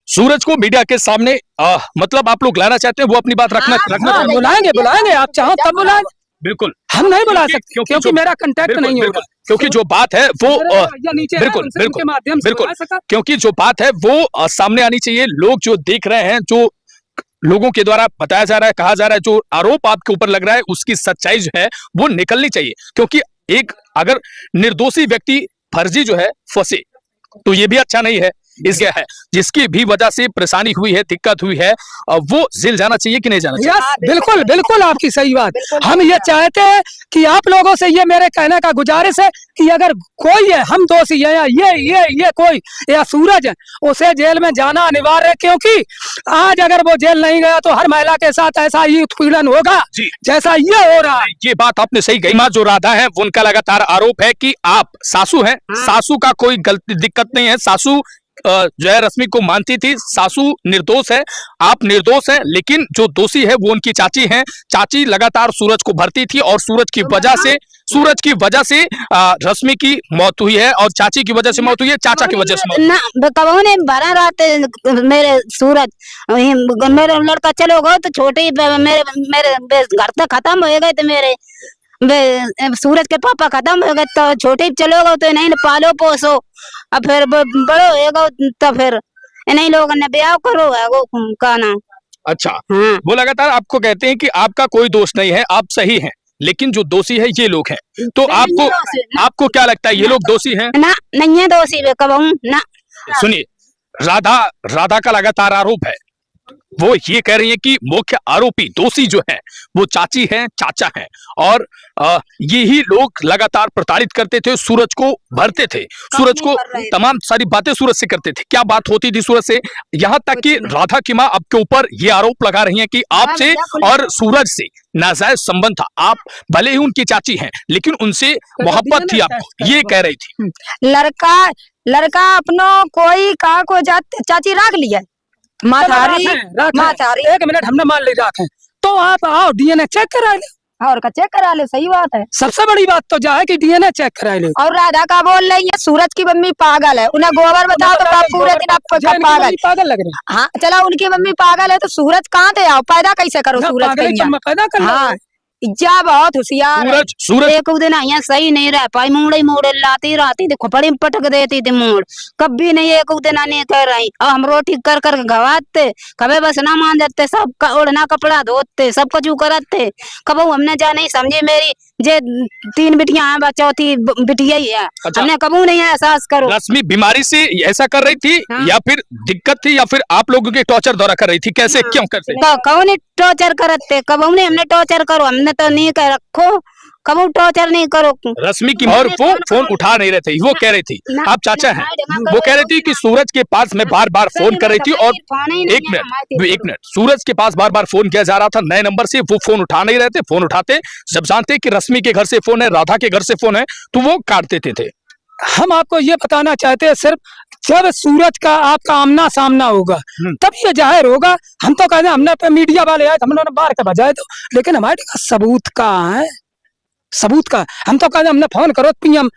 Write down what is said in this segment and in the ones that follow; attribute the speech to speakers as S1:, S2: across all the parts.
S1: सूरज को मीडिया के सामने मतलब आप लोग लाना चाहते हैं, वो अपनी बात रखना
S2: बुलाएंगे आप चाहो तब बुलाएंगे।
S1: बिल्कुल
S2: हम नहीं बुला सकते क्योंकि मेरा कांटेक्ट नहीं होगा,
S1: क्योंकि जो बात है वो बिल्कुल बिल्कुल क्योंकि जो बात है वो सामने आनी चाहिए। लोग जो देख रहे हैं, जो लोगों के द्वारा बताया जा रहा है, कहा जा रहा है, जो आरोप आपके ऊपर लग रहा है, उसकी सच्चाई जो है वो निकलनी चाहिए। क्योंकि एक अगर निर्दोषी व्यक्ति फर्जी जो है फंसे तो ये भी अच्छा नहीं है। इसके है जिसकी भी वजह से परेशानी हुई है, दिक्कत हुई है, वो जेल जाना चाहिए कि नहीं जाना चाहिए?
S2: बिल्कुल बिल्कुल आपकी सही बात। हम ये चाहते हैं कि आप लोगों से ये मेरे कहने का गुजारिश है कि अगर कोई है, हम दोषी है या ये कोई या सूरज है, उसे जेल में जाना अनिवार्य है। क्योंकि आज अगर वो जेल नहीं गया तो हर महिला के साथ ऐसा ही उत्पीड़न होगा जैसा ये हो रहा है।
S1: ये बात आपने सही कही। मां जो राधा है उनका लगातार आरोप है कि आप सासू हैं, सासू का कोई गलती दिक्कत नहीं है, सासू जो है रश्मि को मानती थी, सासू निर्दोष है, आप निर्दोष हैं, लेकिन जो दोषी है वो उनकी चाची हैं। चाची लगातार सूरज को भरती थी और सूरज की वजह से रश्मि की मौत हुई है और चाची की वजह से मौत हुई है, चाचा की वजह से
S3: ना कबहू ने भरा रात मेरे सूरज मेरे लड़का चलो गो तो छोटे मेरे घर तक खत्म हो गए थे, मेरे सूरज के पापा खत्म हो गए तो छोटे चलो गो तो नहीं पालो पोसो, अब फिर बड़ो होगा तो फिर इन्हीं लोगों ने ब्याह करो है वो कहना।
S1: अच्छा वो लगातार आपको कहते हैं कि आपका कोई दोष नहीं है, आप सही हैं, लेकिन जो दोषी है ये लोग हैं। तो आपको क्या लगता है ये लोग दोषी हैं?
S3: ना नहीं है दोषी कहूँ ना।
S1: सुनिए, राधा का लगातार आरोप है, वो ये कह रही है कि मुख्य आरोपी दोषी जो है वो चाची हैं, चाचा हैं, और यही लोग लगातार प्रताड़ित करते थे, सूरज को भरते थे, सूरज को तमाम सारी बातें सूरज से करते थे। क्या बात होती थी सूरज से, यहाँ तक कि राधा की माँ आपके ऊपर ये आरोप लगा रही है कि आपसे और सूरज से नाजायज संबंध था। आप भले ही उनकी चाची हैं लेकिन उनसे मोहब्बत थी आपको, ये कह रही थी।
S3: लड़का अपनो कोई का को जात चाची राख लिया माथारी
S2: एक मिनट हमने मान ली रखें तो आप आओ डीएनए चेक करा ले
S3: और का चेक करा ले। सही बात है,
S2: सबसे बड़ी बात तो जा है कि डीएनए चेक करा ले।
S3: और राधा का बोल रही है सूरज की मम्मी पागल है, उन्हें गोबर बताओ तो पूरे दिन आपको
S2: पागल लग रही है।
S3: हाँ चला उनकी मम्मी पागल है तो सूरज कहाँ थे आओ पैदा कैसे करो सूरज
S2: पैदा कर।
S3: हाँ जा बहुत होशियार
S1: सूरज
S3: एक दिन यहाँ सही नहीं रह पाई, मोड़ लाती रहती थी, खोपड़ी में पटक देती थी मोड़, कभी नहीं एक दिन नहीं कह रही। और हम रोटी कर कर गवाते कभी बस ना मान जाते, सब ओढ़ना कपड़ा धोते, सब कुछ करते, कब हमने जा नहीं समझे मेरी जे 3 बिटियां हैं, चौथी बिटिया ही है।
S1: अच्छा।
S3: हमने कबू नहीं एहसास करो।
S1: रश्मि बीमारी से ऐसा कर रही थी या फिर दिक्कत थी या फिर आप लोगों के टॉर्चर द्वारा कर रही थी, कैसे क्यों करते?
S3: कौन टॉर्चर करते, कबू ने हमने टॉर्चर करो, हमने तो नहीं कर रखो, कबू टॉर्चर नहीं करो।
S1: रश्मि की और वो फोन उठा नहीं रहे थे, वो कह रही थी आप चाचा हैं, वो कह रही थी कि सूरज के पास मैं बार बार फोन कर रही थी और एक मिनट सूरज के पास बार बार फोन किया जा रहा था नए नंबर से, वो फोन उठा नहीं रहे थे। फोन उठाते जब जानते कि रश्मि के घर से फोन है, राधा के घर से फोन है, तो वो काट देते थे।
S2: हम आपको ये बताना चाहते हैं सिर्फ जब सूरज का आपका आमना सामना होगा तब ये जाहिर होगा। हम तो कहते हैं हमने मीडिया वाले आए, हम लोगों ने बाहर के बजाए तो, लेकिन हमारे पास सबूत का है, सबूत का। हम तो कहते हमने फोन करो पीएम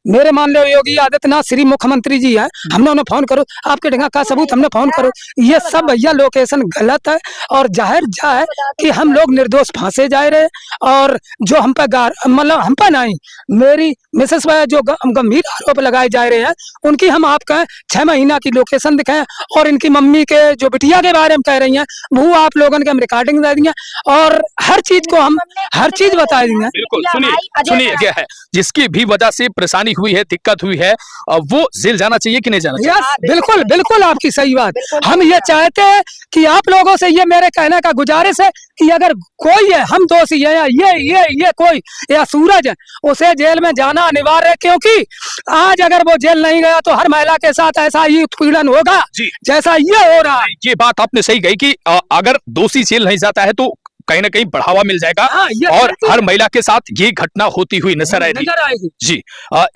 S2: मेरे मान लो योगी आदित्यनाथ श्री मुख्यमंत्री जी है, हमने उन्हें फोन करो, आपके ढंगा का सबूत हमने फोन करो। ये सब भैया लोकेशन गलत है और जाहिर है कि हम लोग निर्दोष फांसे जा रहे और जो हम पे मतलब हम पे नहीं, मेरी मिसेस पे जो गंभीर आरोप लगाए जा रहे हैं उनकी हम आपका 6 महीना की लोकेशन दिखाएं और इनकी मम्मी के जो बिटिया के बारे में कह रही हैं वो आप लोगों के हम रिकॉर्डिंग दे देंगे और हर चीज को हम हर चीज बता देंगे।
S1: बिल्कुल सुनिए क्या है जिसकी भी वजह से परेशानी हुई है, दिक्कत हुई है, वो जेल जाना चाहिए कि नहीं जाना चाहिए?
S2: बिल्कुल बिल्कुल आपकी सही बात। हम ये चाहते हैं कि आप लोगों से ये मेरे कहने का गुजारिश है कि अगर कोई है, हम दोषी है या ये कोई या सूरज है, उसे जेल में जाना अनिवार्य है। क्योंकि आज अगर वो जेल नहीं गया तो हर महिला के साथ ऐसा ही उत्पीड़न होगा जैसा ये हो रहा है।
S1: ये बात आपने सही कही कि अगर दोषी जेल नहीं जाता है तो कहीं ना कहीं बढ़ावा मिल जाएगा और हर महिला के साथ ये घटना होती हुई नजर आएगी। जी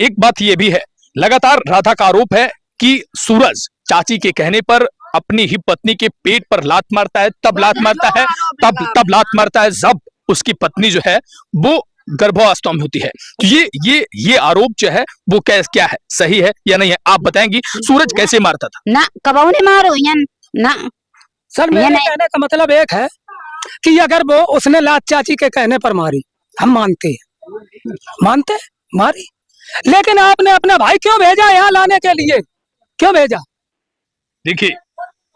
S1: एक बात ये भी है, लगातार राधा का आरोप है कि सूरज चाची के कहने पर अपनी ही पत्नी के पेट पर लात मारता है, तब लात मारता है, तब लात मारता है जब उसकी पत्नी जो है वो गर्भावस्था में होती है। तो ये आरोप जो है वो क्या है, सही है या नहीं है, आप बताएंगी। सूरज कैसे मारता था?
S3: ना कबाऊ ने मारो यन ना।
S2: सर मेरे कहने का मतलब एक है कि अगर वो उसने लात चाची के कहने पर मारी, हम मानते हैं मारी, लेकिन आपने अपना भाई क्यों भेजा यहाँ लाने के लिए, क्यों भेजा?
S1: देखिए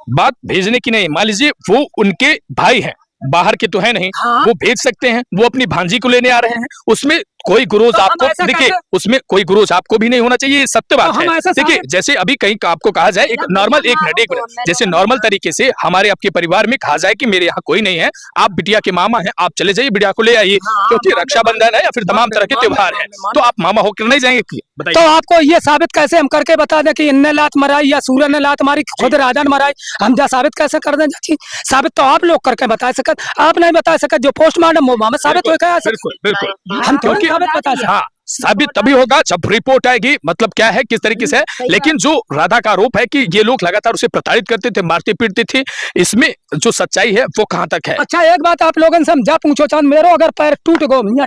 S1: बात भेजने की नहीं, मान लीजिए वो उनके भाई हैं, बाहर के तो है नहीं।
S2: हाँ।
S1: वो भेज सकते हैं, वो अपनी भांजी को लेने आ रहे हैं, उसमें कोई गुरोज
S2: तो हम
S1: आपको
S2: ऐसा
S1: देखिए,
S2: कैसे-
S1: उसमें कोई गुरोज आपको भी नहीं होना चाहिए, ये सत्य बात
S2: तो हम
S1: है।
S2: ऐसा
S1: देखिए जैसे अभी कहीं आपको कहा जाए एक नॉर्मल एक मिनट जैसे नॉर्मल तरीके से हमारे आपके परिवार में कहा जाए कि मेरे यहाँ कोई नहीं है, आप बिटिया के मामा हैं, आप चले जाइए बिटिया को ले आइए, क्योंकि रक्षाबंधन है या फिर तमाम तरह के त्योहार है, तो आप मामा होकर नहीं जाएंगे?
S2: तो
S1: बताइए।
S2: आपको ये साबित कैसे हम करके बता दें कि इनने लात मराई या सूर्य ने लात मारी, खुद राजा ने मराई? हम जा साबित कैसे कर दें चाची? साबित तो आप लोग करके बता सकते, आप नहीं बता सकते। जो पोस्टमार्टम वो हमें साबित हो गया,
S1: बिल्कुल बिल्कुल,
S2: हम थोड़ी
S1: क्योंकि
S2: साबित बता सकते।
S1: हाँ साबित तभी होगा जब रिपोर्ट आएगी, मतलब क्या है किस तरीके से है। लेकिन जो राधा का आरोप है कि ये लोग लगातार उसे प्रताड़ित करते थे, मारते पीटते थे, इसमें जो सच्चाई है वो कहां तक है?
S2: अच्छा एक बात आप लोगों से समझा पूछो, चांद मेरो अगर पैर टूट गो भैया,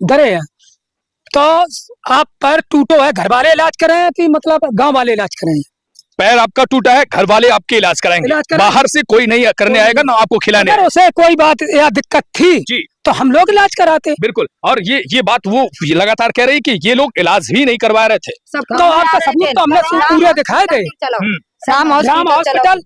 S2: डरे हैं तो आप पैर टूटो है, घर वाले इलाज करें कि मतलब गांव वाले इलाज करें?
S1: पैर आपका टूटा है, घर वाले आपके इलाज कराएंगे,
S2: इलाज कराएंगे।
S1: बाहर से कोई नहीं करने आएगा ना आपको खिलाने
S2: अगर उसे कोई बात या दिक्कत थी
S1: जी
S2: तो हम लोग इलाज कराते।
S1: बिल्कुल। और ये बात वो लगातार कह रही कि ये लोग इलाज ही नहीं करवा रहे थे।
S2: तो आपका सबूत तो हमने पूरे दिखाए थे।
S1: हम्म।
S3: राम
S2: राम
S3: हॉस्पिटल
S2: हॉस्पिटल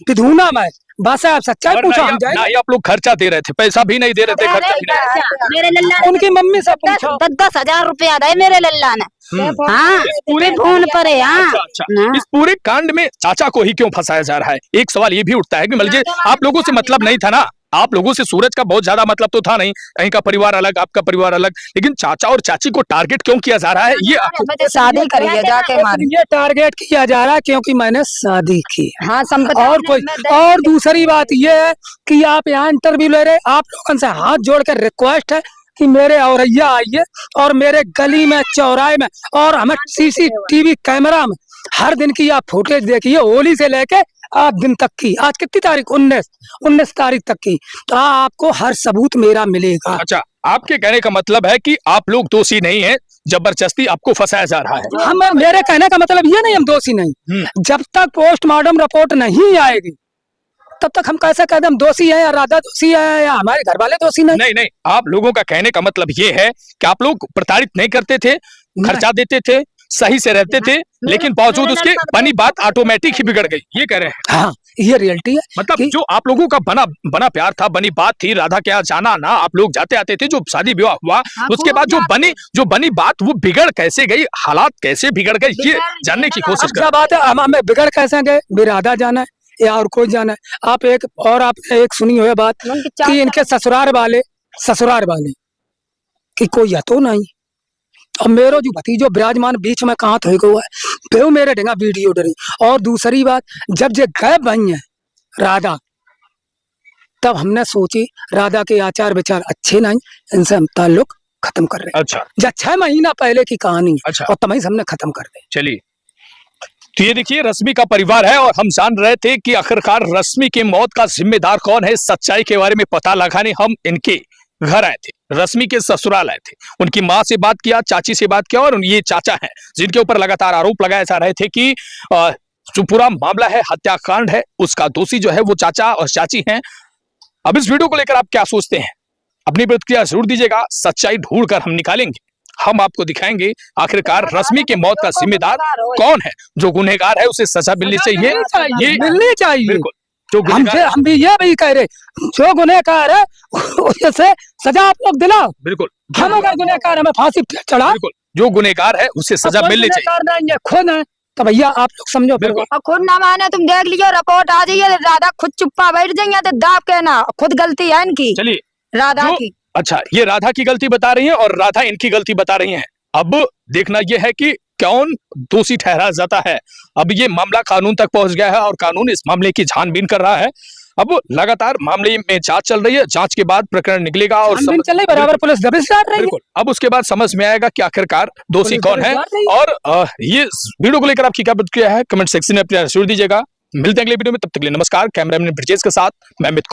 S2: विधूना में, बस आप सच्चाई
S1: और
S2: पूछो
S1: ना
S2: हम
S1: ही
S2: जाएंगे।
S1: ना ही आप लोग खर्चा दे रहे थे, पैसा भी नहीं दे रहे थे, खर्चा भी नहीं।
S3: मेरे लल्ला
S2: उनकी मम्मी से पूछो।
S3: 10,000 रुपया दे मेरे लल्ला ने। हाँ पूरे फोन पर है। हाँ
S1: अच्छा, इस पूरे कांड में चाचा को ही क्यों फंसाया जा रहा है? एक सवाल ये भी उठता है कि मान लीजिए आप लोगों से मतलब नहीं था ना, आप लोगों से सूरज का बहुत ज्यादा मतलब तो था नहीं, कहीं का परिवार अलग, आपका परिवार अलग, लेकिन चाचा और चाची को टारगेट क्यों किया जा रहा है? ये
S3: शादी करी है जाके मारी।
S2: ये टारगेट किया जा रहा है क्योंकि मैंने शादी की।
S3: हाँ संपत्ति
S2: और कोई और दूसरी बात ये है कि आप यहाँ इंटरव्यू ले रहे, आप लोगों से हाथ जोड़ कर रिक्वेस्ट है कि मेरे औरैया आइए और मेरे गली में, चौराहे में और हमें सीसीटीवी कैमरा में हर दिन की आप फुटेज देखिए, होली से लेके आज दिन तक की, आज कितनी तारीख 19 तारीख तक की, तो आपको हर सबूत मेरा मिलेगा।
S1: अच्छा, आपके कहने का मतलब है कि आप लोग दोषी नहीं है, जबरदस्ती आपको फंसाया जा रहा है।
S2: हम मेरे कहने का मतलब ये नहीं हम दोषी नहीं, जब तक पोस्टमार्टम रिपोर्ट नहीं आएगी तब तक हम कैसे कहते हम दोषी हैं या राधा दोषी है या हमारे घर वाले दोषी नहीं।
S1: नहीं, आप लोगों का कहने का मतलब ये है कि आप लोग प्रताड़ित नहीं करते थे, खर्चा देते थे, सही से रहते थे, लेकिन बावजूद उसके बनी बात ऑटोमेटिक ही बिगड़ गई, ये कह रहे हैं।
S2: हाँ ये रियलिटी है।
S1: मतलब जो आप लोगों का बना प्यार था, बनी बात थी, राधा के यहाँ जाना आना, आप लोग जाते आते थे, जो शादी विवाह हुआ उसके बाद जो बनी बात वो बिगड़ कैसे गई, हालात कैसे बिगड़ गए, ये जानने की कोशिश कर।
S2: बात है हमें बिगड़ कैसे गए, भी राधा जाना है या और कोई जाना है? आप एक सुनी हो बात कि इनके ससुराल वाले कि कोई या तो नहीं, और मेरो जो भतीजो विराजमान बीच में कहाँ तो हुआ है, बेहू मेरे ढंगा वीडियो डरी। और दूसरी बात, जब जे गायब बनी है राधा, तब हमने सोची राधा के आचार विचार अच्छे नहीं, इनसे हम ताल्लुक खत्म कर रहे हैं।
S1: अच्छा,
S2: जब 6 महीना पहले की कहानी।
S1: अच्छा।
S2: और तभी हमने खत्म कर दी।
S1: चलिए, तो ये देखिए रश्मि का परिवार है और हम जान रहे थे कि आखिरकार रश्मि की मौत का जिम्मेदार कौन है। सच्चाई के बारे में पता लगाने हम इनके घर आए थे, रश्मि के ससुराल आए थे, उनकी माँ से बात किया, चाची से बात किया, और ये चाचा हैं जिनके ऊपर लगातार आरोप लगाए जा रहे थे कि जो पूरा मामला है हत्याकांड है, उसका दोषी जो है वो चाचा और चाची हैं। अब इस वीडियो को लेकर आप क्या सोचते हैं? अपनी प्रतिक्रिया जरूर दीजिएगा, सच्चाई ढूंढ कर हम निकालेंगे, हम आपको दिखाएंगे आखिरकार रश्मि के मौत का जिम्मेदार कौन है। जो गुनहगार है उसे सजा मिलनी चाहिए, ये
S2: मिलनी चाहिए।
S1: बिल्कुल, जो
S2: हम भी ये भी कह रहे, जो गुनहगार है उसे सजा आप लोग दिलाओ।
S1: बिल्कुल,
S2: हम अगर गुनहगार हमें फांसी पे चढ़ा,
S1: बिल्कुल, जो गुनहगार है उसे सजा मिलनी चाहिए।
S2: खुद है तो भैया आप लोग समझो।
S1: बिल्कुल,
S3: और खुद ना माने तुम देख लियो, रिपोर्ट आ जाइए, राधा खुद चुप्पा बैठ जाइए तो दाब के ना, खुद गलती है इनकी,
S1: चलिए
S3: राधा की।
S1: अच्छा, ये राधा की गलती बता रही हैं और राधा इनकी गलती बता रही हैं। अब देखना यह है कि कौन दोषी ठहरा जाता है। अब ये मामला कानून तक पहुंच गया है और कानून इस मामले की छानबीन कर रहा है। अब लगातार मामले में जांच चल रही है, जांच के बाद प्रकरण निकलेगा और
S2: चल रही बराबर, पुलिस दबिश डाल रही है।
S1: बिल्कुल, अब उसके बाद समझ में आएगा कि आखिरकार दोषी कौन है। और ये वीडियो को लेकर आपकी क्या प्रतिक्रिया है, कमेंट सेक्शन में अपनी जरूर दीजिएगा। मिलते हैं अगले वीडियो में, तब तक के लिए नमस्कार। कैमरामैन ब्रिजेश के साथ मैं अमित।